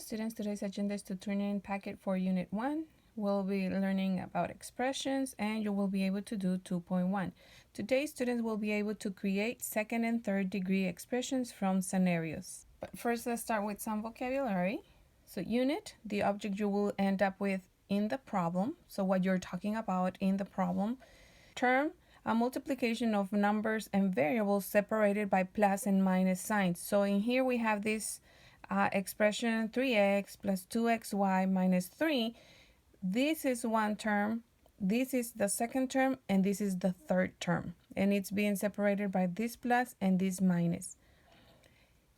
students, today's agenda is to turn in packet for Unit 1. We'll be learning about expressions and you will be able to do 2.1. Today, students will be able to create second and third degree expressions from scenarios. But first, let's start with some vocabulary. So unit, the object you will end up with in the problem. So what you're talking about in the problem. Term, a multiplication of numbers and variables separated by plus and minus signs. So in here we have this expression 3x plus 2xy minus 3. This is one term, this is the second term, and this is the third term. And it's being separated by this plus and this minus.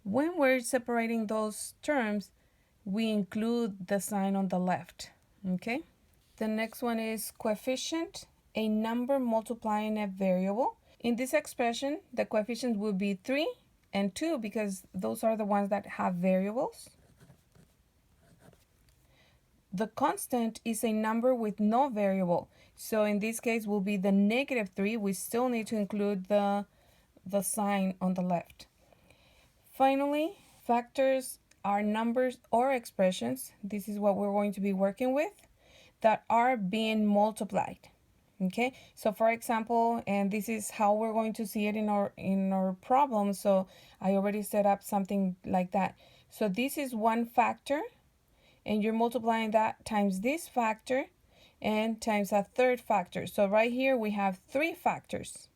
When we're separating those terms, we include the sign on the left, okay? The next one is coefficient, a number multiplying a variable. In this expression, the coefficients will be 3 and 2 because those are the ones that have variables. The constant is a number with no variable. So in this case will be the -3. We still need to include the sign on the left. Finally, factors are numbers or expressions. This is what we're going to be working with that are being multiplied. Okay, so for example, and this is how we're going to see it in our problem. So I already set up something like that. So this is one factor, and you're multiplying that times this factor and times a third factor. So right here we have 3 factors.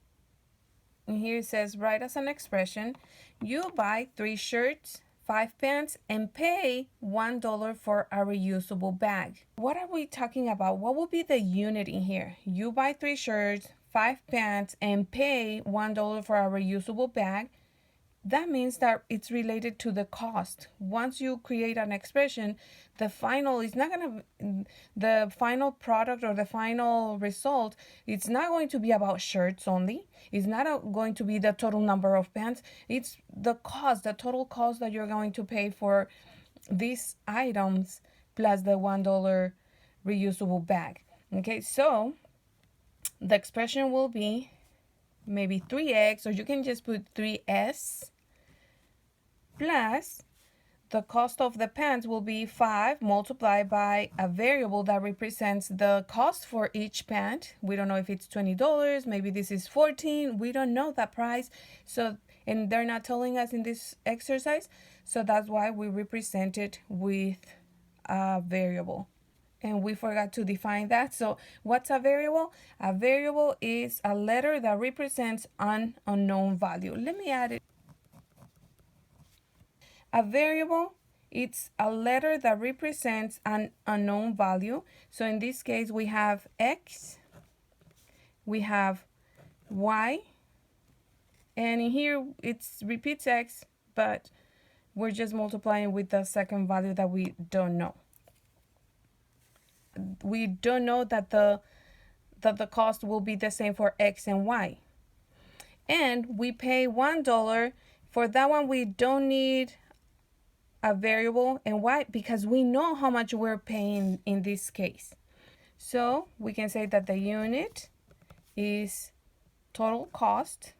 And here it says, write as an expression, you buy 3 shirts, 5 pants, and pay $1 for a reusable bag. What are we talking about? What will be the unit in here? You buy 3 shirts, 5 pants, and pay $1 for a reusable bag. That means that it's related to the cost. Once you create an expression, the final is not going to, the final product or the final result, it's not going to be about shirts only. It's not going to be the total number of pants. It's the cost, the total cost that you're going to pay for these items plus the $1 reusable bag. Okay, so the expression will be maybe 3x, or you can just put 3s, plus the cost of the pants will be 5 multiplied by a variable that represents the cost for each pant. We don't know if it's $20, maybe this is 14. We don't know that price. So, and they're not telling us in this exercise. So that's why we represent it with a variable. And we forgot to define that. So what's a variable? A variable is a letter that represents an unknown value. Let me add it. A variable, it's a letter that represents an unknown value. So in this case, we have x, we have y, and in here it repeats x, but we're just multiplying with the second value that we don't know. We don't know that the cost will be the same for x and y. And we pay $1. For that one, we don't need a variable. And why? Because we know how much we're paying in this case. So we can say that the unit is total cost,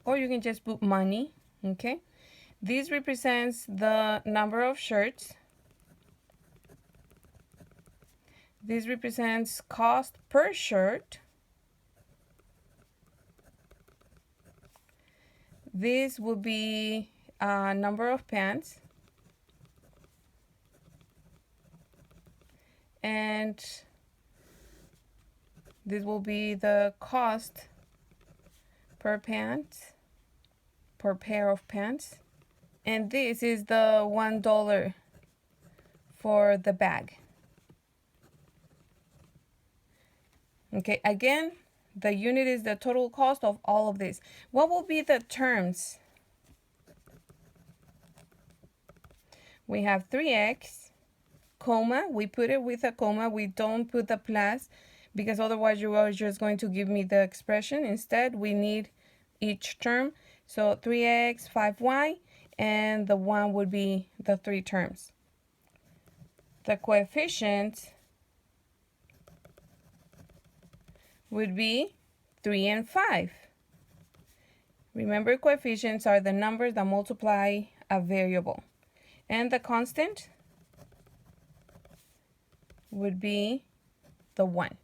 or you can just put money. Okay, this represents the number of shirts. This represents cost per shirt. This will be number of pants. And this will be the cost per pant, per pair of pants. And this is the $1 for the bag. Okay, again, the unit is the total cost of all of this. What will be the terms? We have 3x, comma, we put it with a comma, we don't put the plus because otherwise you are just going to give me the expression. Instead, we need each term. So 3x, 5y, and the 1 would be the 3 terms. The coefficients would be 3 and 5. Remember, coefficients are the numbers that multiply a variable. And the constant would be the 1,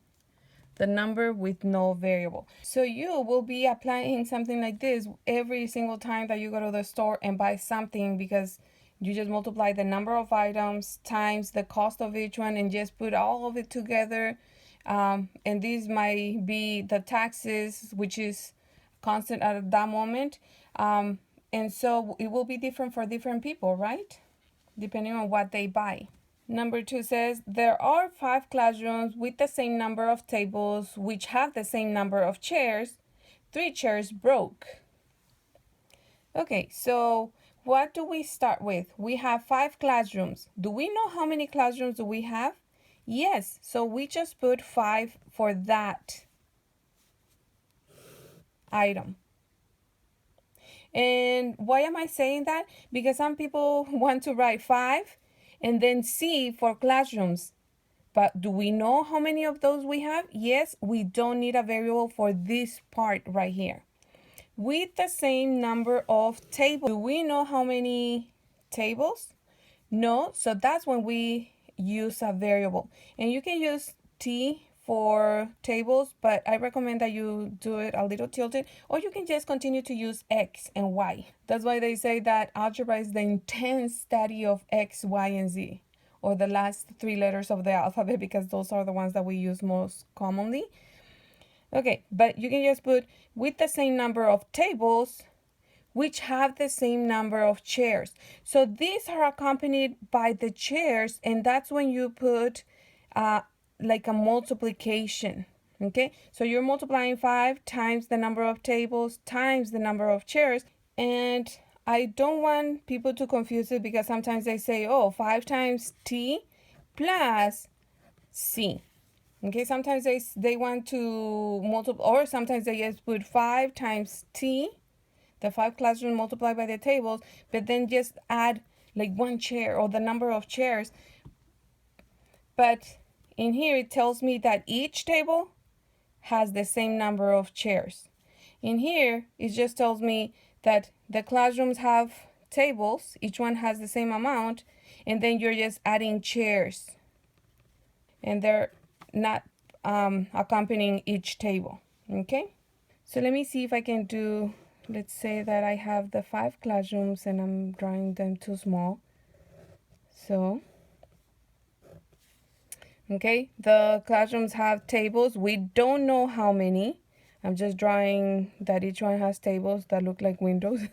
the number with no variable. So you will be applying something like this every single time that you go to the store and buy something, because you just multiply the number of items times the cost of each one and just put all of it together. And these might be the taxes, which is constant at that moment. And so it will be different for different people, right? Depending on what they buy. Number 2 says, there are 5 classrooms with the same number of tables, which have the same number of chairs. 3 chairs broke. Okay, so what do we start with? We have 5 classrooms. Do we know how many classrooms do we have? Yes, so we just put 5 for that item. And why am I saying that? Because some people want to write 5 and then C for classrooms. But do we know how many of those we have? Yes, we don't need a variable for this part right here. With the same number of tables, do we know how many tables? No, so that's when we use a variable. And you can use T for tables, but I recommend that you do it a little tilted, or you can just continue to use X and Y. That's why they say that algebra is the intense study of X, Y, and Z, or the last 3 letters of the alphabet, because those are the ones that we use most commonly. Okay, but you can just put with the same number of tables, which have the same number of chairs. So these are accompanied by the chairs, and that's when you put like a multiplication. Okay, so you're multiplying 5 times the number of tables times the number of chairs. And I don't want people to confuse it, because sometimes they say, oh, 5 times T plus C. Okay, sometimes they want to multiply, or sometimes they just put 5 times T, the 5 classrooms multiplied by the tables, but then just add like 1 chair or the number of chairs. But in here it tells me that each table has the same number of chairs. In here it just tells me that the classrooms have tables, each one has the same amount, and then you're just adding chairs, and they're not accompanying each table. Okay, so let me see if I can do, let's say that I have the 5 classrooms and I'm drawing them too small. So okay, the classrooms have tables. We don't know how many. I'm just drawing that each one has tables that look like windows.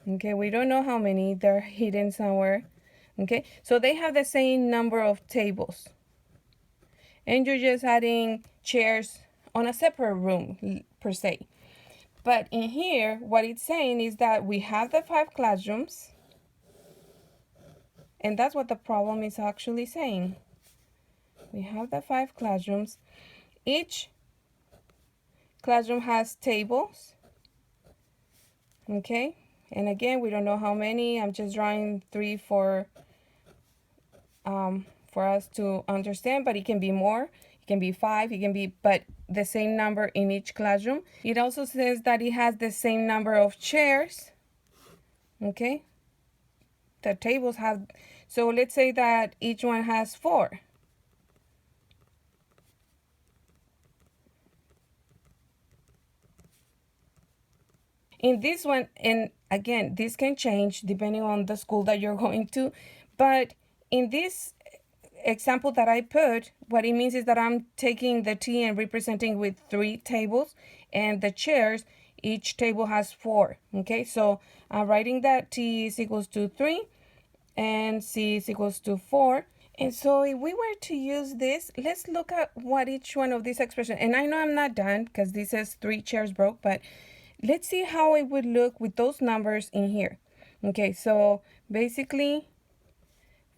Okay, we don't know how many. They're hidden somewhere. Okay, so they have the same number of tables. And you're just adding chairs on a separate room, per se. But in here, what it's saying is that we have the 5 classrooms. And that's what the problem is actually saying. We have the 5 classrooms. Each classroom has tables. Okay, and again, we don't know how many. I'm just drawing 3 for us to understand, but it can be more. It can be 5, it can be, but the same number in each classroom. It also says that it has the same number of chairs. Okay, the tables have, so let's say that each one has 4. In this one, and again, this can change depending on the school that you're going to, but in this example that I put, what it means is that I'm taking the T and representing with 3 tables, and the chairs, each table has 4. Okay, so I'm writing that T is equals to 3 and C is equals to 4. And so if we were to use this, let's look at what each one of these expressions, and I know I'm not done because this says 3 chairs broke, but let's see how it would look with those numbers in here. Okay, so basically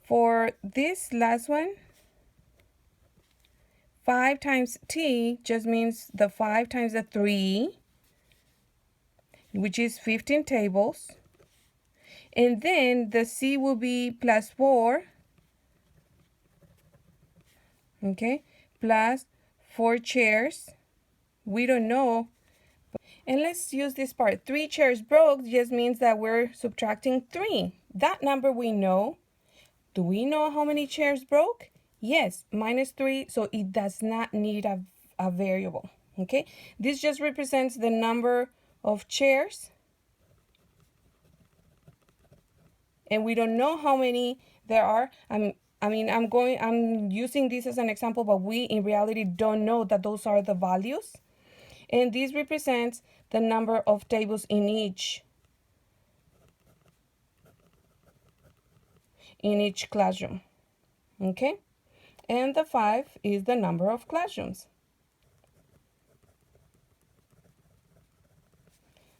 for this last one, 5 times T just means the 5 times the 3, which is 15 tables. And then the C will be plus 4. Okay, plus 4 chairs. We don't know. And let's use this part. 3 chairs broke just means that we're subtracting 3. That number we know. Do we know how many chairs broke? Yes, -3, so it does not need a variable, okay? This just represents the number of chairs, and we don't know how many there are. I'm using this as an example, but we in reality don't know that those are the values. And this represents the number of tables in each classroom, okay? And the 5 is the number of classrooms.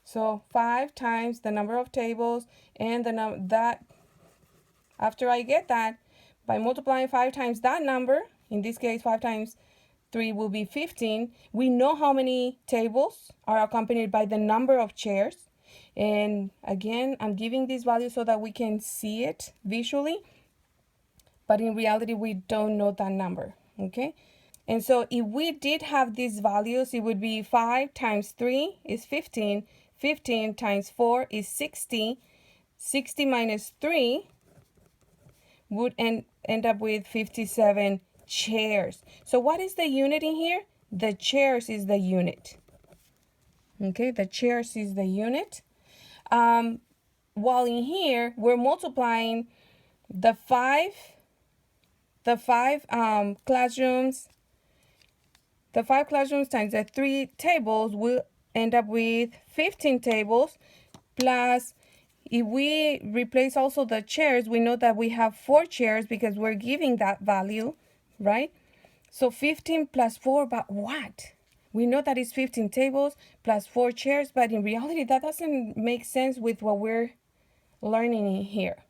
So 5 times the number of tables, and that after I get that, by multiplying 5 times that number, in this case 5 times 3 will be 15, we know how many tables are accompanied by the number of chairs. And again, I'm giving this value so that we can see it visually, but in reality we don't know that number, okay? And so if we did have these values, it would be 5 times 3 is 15, 15 times 4 is 60, 60 minus 3 would end up with 57 chairs. So what is the unit in here? The chairs is the unit. Okay, the chairs is the unit. While in here, we're multiplying the five classrooms. The 5 classrooms times the 3 tables will end up with 15 tables, plus if we replace also the chairs, we know that we have 4 chairs because we're giving that value, right? So 15 plus 4, but what? We know that it's 15 tables plus 4 chairs, but in reality, that doesn't make sense with what we're learning in here.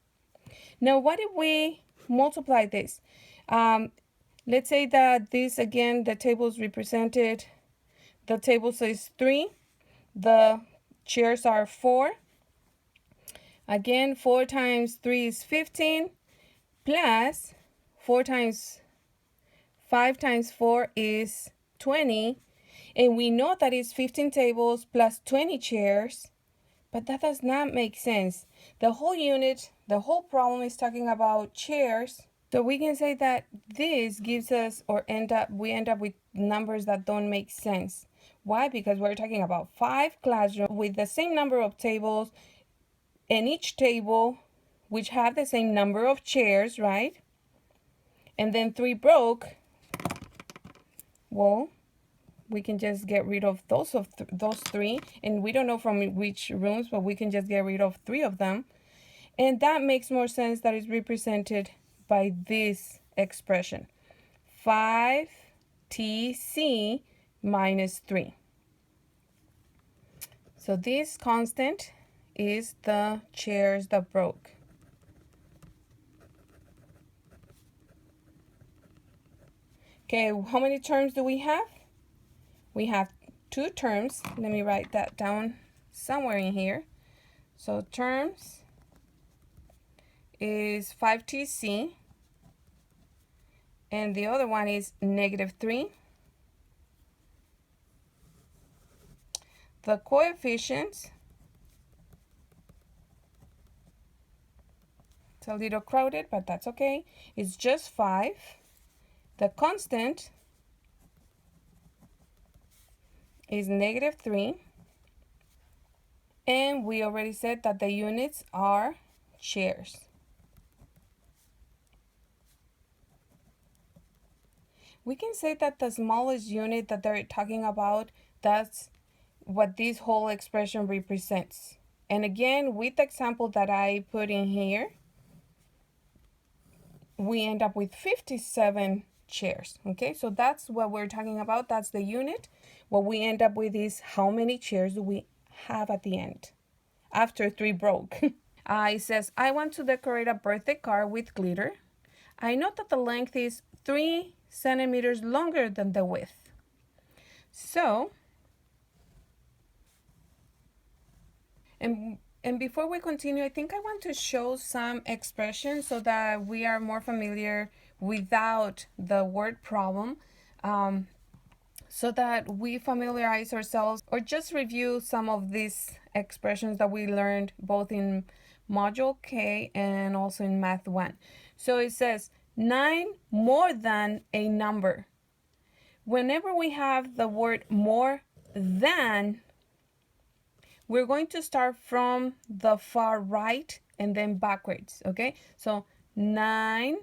Now, what if we multiply this? Let's say that this, again, the table is represented. The table says 3. The chairs are 4. Again, 4 times 3 is 15, plus 4 times 5 times 4 is 20. And we know that it's 15 tables plus 20 chairs, but that does not make sense. The whole unit, the whole problem is talking about chairs. So we can say that this gives us, we end up with numbers that don't make sense. Why? Because we're talking about 5 classrooms with the same number of tables, and each table which have the same number of chairs, right? And then 3 broke. Well, we can just get rid of those 3, and we don't know from which rooms, but we can just get rid of 3 of them. And that makes more sense. That is represented by this expression, 5TC minus 3. So this constant is the chairs that broke. Okay, how many terms do we have? We have 2 terms. Let me write that down somewhere in here. So terms is 5TC, and the other one is -3. The coefficients, it's a little crowded, but that's okay. It's just 5. The constant is -3. And we already said that the units are chairs. We can say that the smallest unit that they're talking about, that's what this whole expression represents. And again, with the example that I put in here, we end up with 57 chairs. Okay, so that's what we're talking about. That's the unit. What we end up with is how many chairs do we have at the end after 3 broke. It says, I want to decorate a birthday card with glitter. I note that the length is 3 centimeters longer than the width. So, and before we continue, I think I want to show some expressions so that we are more familiar without the word problem. so that we familiarize ourselves or just review some of these expressions that we learned both in Module K and also in Math 1. So it says 9 more than a number. Whenever we have the word more than, we're going to start from the far right and then backwards, okay? So 9,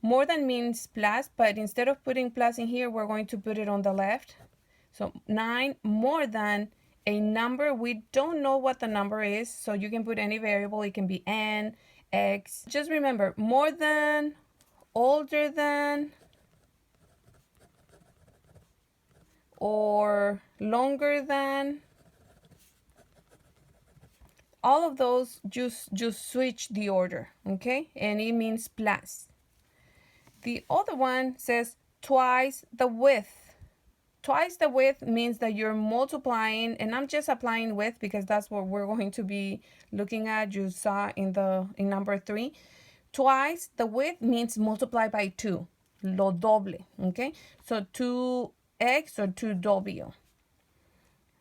more than means plus, but instead of putting plus in here, we're going to put it on the left. So 9 more than a number. We don't know what the number is, so you can put any variable. It can be n, x. Just remember, more than, older than, or longer than. All of those just switch the order, okay? And it means plus. The other one says twice the width. Twice the width means that you're multiplying, and I'm just applying width because that's what we're going to be looking at. You saw in number 3. Twice the width means multiply by 2. Lo doble, okay? So 2x or 2w.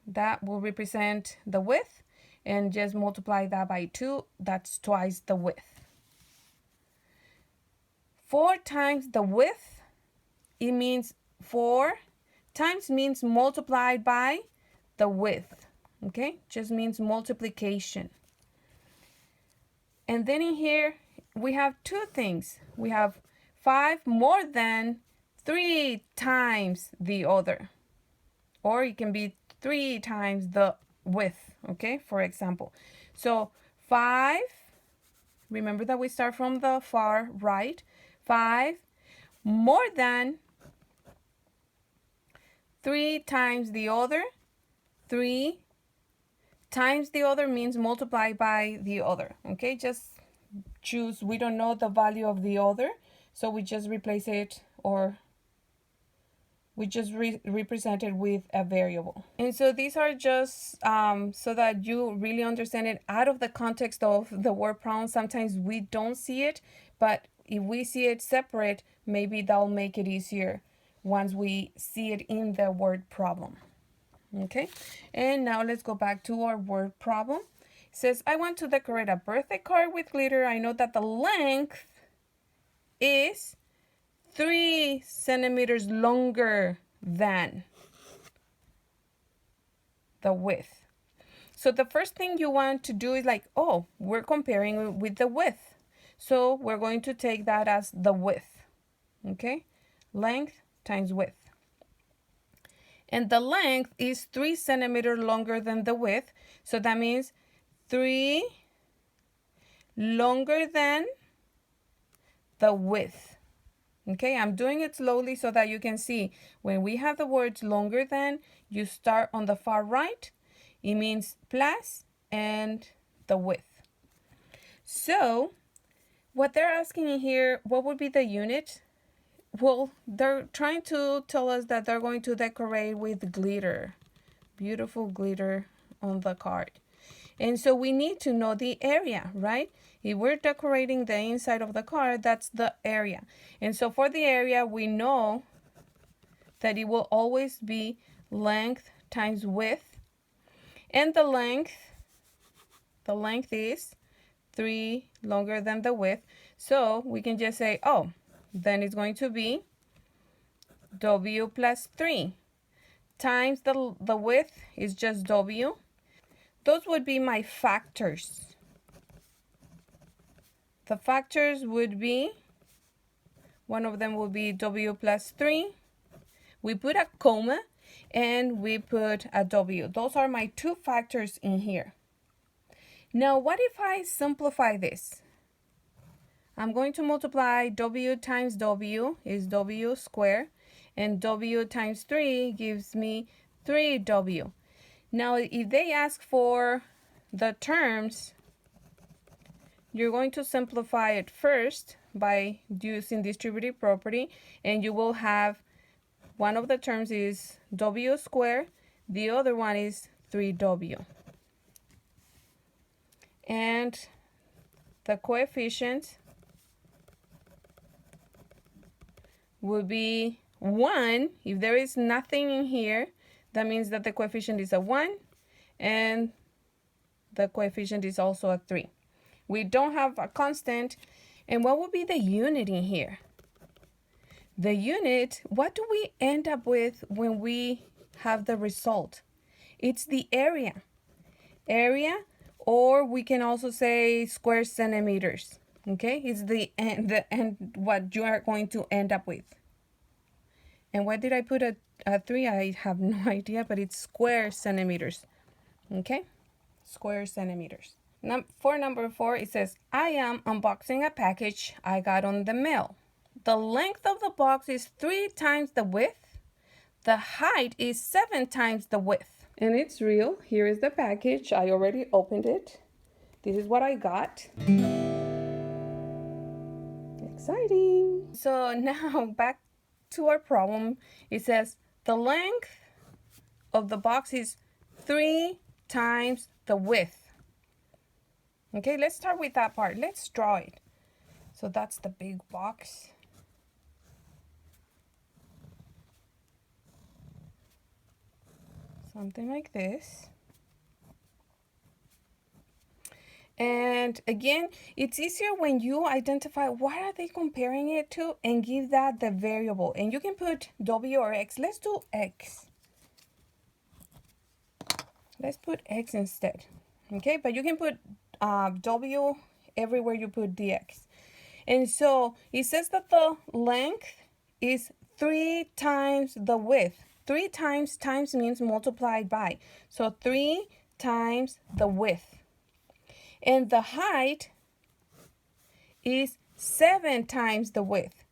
That will represent the width, and just multiply that by 2. That's twice the width. 4 times the width, it means 4 times means multiplied by the width, okay? Just means multiplication. And then in here, we have 2 things. We have 5 more than 3 times the other. Or it can be 3 times the width, okay? For example. So 5, remember that we start from the far right. 5 more than 3 times the other. 3 times the other means multiply by the other, okay? Just choose, we don't know the value of the other, so we just replace it, or we just represent it with a variable. And so these are just so that you really understand it out of the context of the word problem. Sometimes we don't see it, but if we see it separate, maybe that'll make it easier once we see it in the word problem. Okay, and now let's go back to our word problem. It says, I want to decorate a birthday card with glitter. I know that the length is 3 centimeters longer than the width. So the first thing you want to do is like, oh, we're comparing with the width. So we're going to take that as the width, okay? Length times width. And the length is 3 centimeters longer than the width. So that means 3 longer than the width. Okay, I'm doing it slowly so that you can see when we have the words longer than, you start on the far right. It means plus and the width. So what they're asking in here, what would be the unit? Well, they're trying to tell us that they're going to decorate with glitter, beautiful glitter on the card. And so we need to know the area, right? If we're decorating the inside of the card, that's the area. And so for the area, we know that it will always be length times width. And the length is 3 longer than the width. So we can just say, oh, then it's going to be W plus 3 times the width is just W. Those would be my factors. The factors would be, one of them will be W plus 3. We put a comma and we put a W. Those are my 2 factors in here. Now, what if I simplify this? I'm going to multiply W times W is W squared, and W times 3 gives me 3W. Now, if they ask for the terms, you're going to simplify it first by using distributive property, and you will have one of the terms is W squared, the other one is 3W. And the coefficient would be 1, if there is nothing in here, that means that the coefficient is a 1 and the coefficient is also a 3. We don't have a constant. And what would be the unit in here? The unit, what do we end up with when we have the result? It's the area. Area, or we can also say square centimeters. Okay, it's the end what you are going to end up with. And why did I put a 3? I have no idea, but it's square centimeters. Okay, square centimeters. For number 4, it says, I am unboxing a package I got on the mail. The length of the box is 3 times the width. The height is 7 times the width. And it's real. Here is the package. I already opened it. This is what I got. Exciting. So now back to our problem. It says the length of the box is 3 times the width. Okay, let's start with that part. Let's draw it. So that's the big box. Something like this. And again, it's easier when you identify what are they comparing it to and give that the variable. And you can put W or X. Let's do X. Let's put X instead. Okay, but you can put W everywhere you put dx. And so it says that the length is 3 times the width. 3 times means multiplied by. So 3 times the width. And the height is 7 times the width.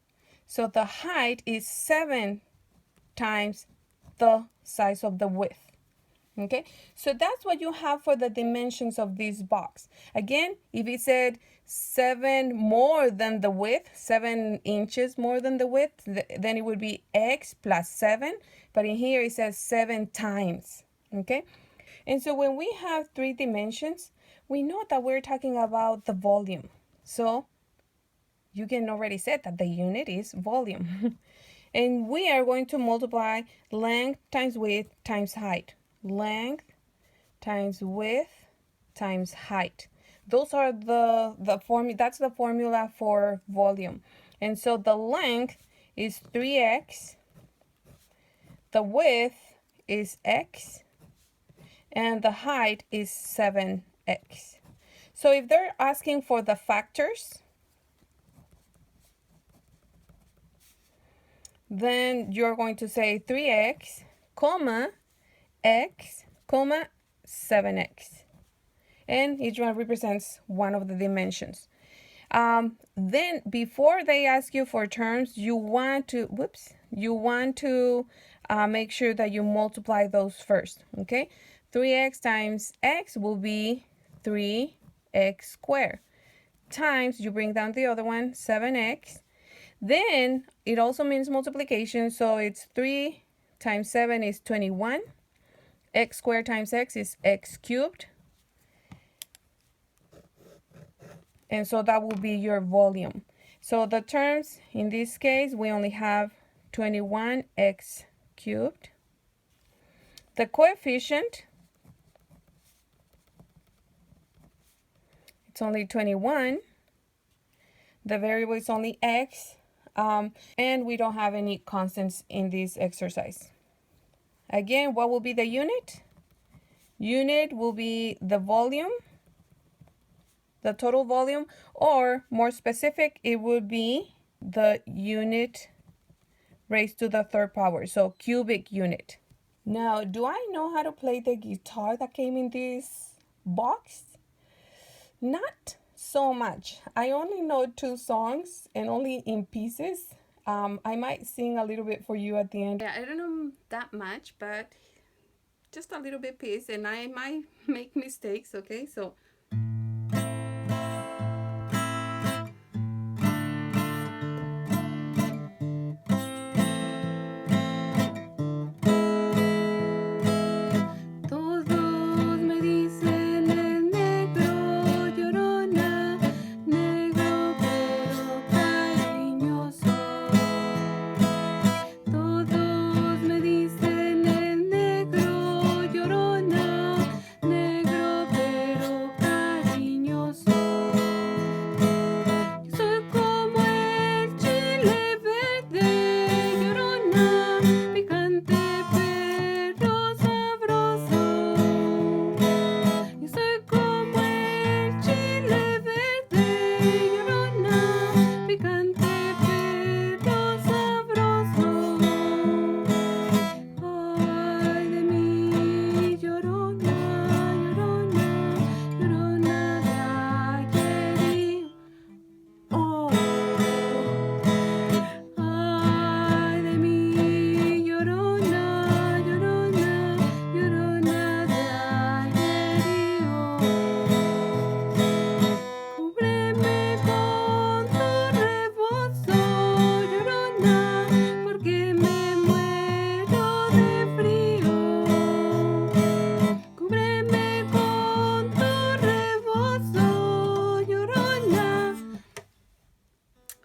So the height is 7 times the size of the width. Okay, so that's what you have for the dimensions of this box. Again, if it said 7 more than the width, 7 inches more than the width, then it would be X plus 7. But in here it says 7 times. Okay, and so when we have 3 dimensions, we know that we're talking about the volume. So you can already say that the unit is volume. And we are going to multiply length times width times height. Length times width times height. Those are the formula. That's the formula for volume. And so the length is 3x, the width is x, and the height is 7x. So if they're asking for the factors, then you're going to say 3x, comma, x, comma, 7x. And each one represents one of the dimensions. Then before they ask you for terms, you want to, make sure that you multiply those first, okay? 3x times x will be 3x squared. Times, you bring down the other one, 7x. Then it also means multiplication, so it's 3 times 7 is 21. X squared times x is x cubed. And so that will be your volume. So the terms, in this case, we only have 21x cubed. The coefficient, it's only 21. The variable is only x. And we don't have any constants in this exercise. Again, what will be the unit? Unit will be the volume, the total volume, or more specific, it would be the unit raised to the third power, so cubic unit. Now, do I know how to play the guitar that came in this box? Not so much. I only know 2 songs and only in pieces. I might sing a little bit for you at the end. Yeah, I don't know that much, but just a little bit piece, and I might make mistakes, okay? So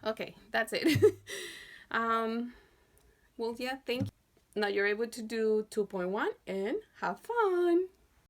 Okay, that's it. um, well, yeah, thank you. Now you're able to do 2.1 and have fun.